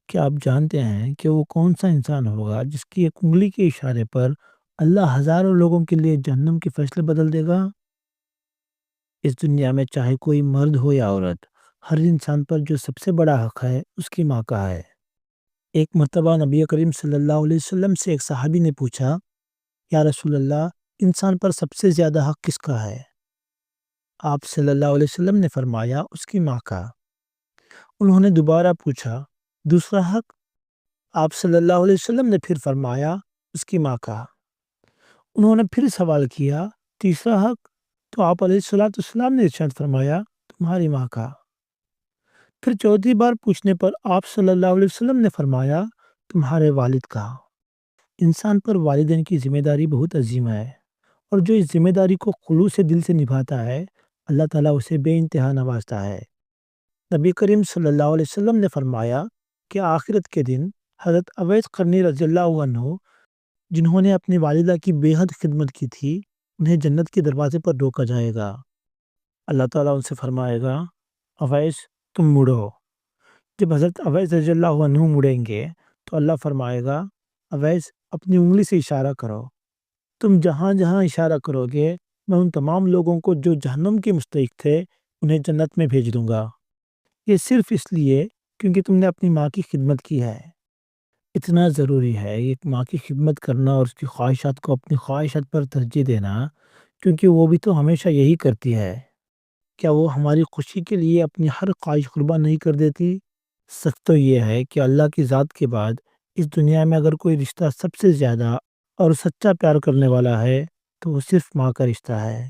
کیا آپ جانتے ہیں کہ وہ کون سا انسان ہوگا جس کی ایک انگلی کے اشارے پر اللہ ہزاروں لوگوں کے لیے جہنم کے فیصلے بدل دے گا؟ اس دنیا میں چاہے کوئی مرد ہو یا عورت، ہر انسان پر جو سب سے بڑا حق ہے اس کی ماں کا ہے۔ ایک مرتبہ نبی کریم صلی اللہ علیہ وسلم سے ایک صحابی نے پوچھا، یا رسول اللہ، انسان پر سب سے زیادہ حق کس کا ہے؟ آپ صلی اللہ علیہ وسلم نے فرمایا، اس کی ماں کا۔ انہوں نے دوبارہ پوچھا، دوسرا حق؟ آپ صلی اللہ علیہ وسلم نے پھر فرمایا، اس کی ماں کا۔ انہوں نے پھر سوال کیا، تیسرا حق؟ تو آپ علیہ الصلوۃ والسلام نے ارشاد فرمایا، تمہاری ماں کا۔ پھر چوتھی بار پوچھنے پر آپ صلی اللہ علیہ وسلم نے فرمایا، تمہارے والد کا۔ انسان پر والدین کی ذمہ داری بہت عظیم ہے، اور جو اس ذمہ داری کو خلوص سے دل سے نبھاتا ہے، اللہ تعالیٰ اسے بے انتہا نوازتا ہے۔ نبی کریم صلی اللہ علیہ وسلم نے فرمایا کہ آخرت کے دن حضرت اویس قرنی رضی اللہ عنہ، جنہوں نے اپنی والدہ کی بے حد خدمت کی تھی، انہیں جنت کے دروازے پر روکا جائے گا۔ اللہ تعالیٰ ان سے فرمائے گا، اویس تم مڑو۔ جب حضرت اویس رضی اللہ عنہ مڑیں گے تو اللہ فرمائے گا، اویس اپنی انگلی سے اشارہ کرو۔ تم جہاں جہاں اشارہ کرو گے، میں ان تمام لوگوں کو جو جہنم کے مستحق تھے انہیں جنت میں بھیج دوں گا۔ یہ صرف اس لیے کیونکہ تم نے اپنی ماں کی خدمت کی ہے۔ اتنا ضروری ہے ایک ماں کی خدمت کرنا اور اس کی خواہشات کو اپنی خواہشات پر ترجیح دینا، کیونکہ وہ بھی تو ہمیشہ یہی کرتی ہے۔ کیا وہ ہماری خوشی کے لیے اپنی ہر خواہش قربان نہیں کر دیتی؟ سچ تو یہ ہے کہ اللہ کی ذات کے بعد اس دنیا میں اگر کوئی رشتہ سب سے زیادہ اور سچا پیار کرنے والا ہے تو وہ صرف ماں کا رشتہ ہے۔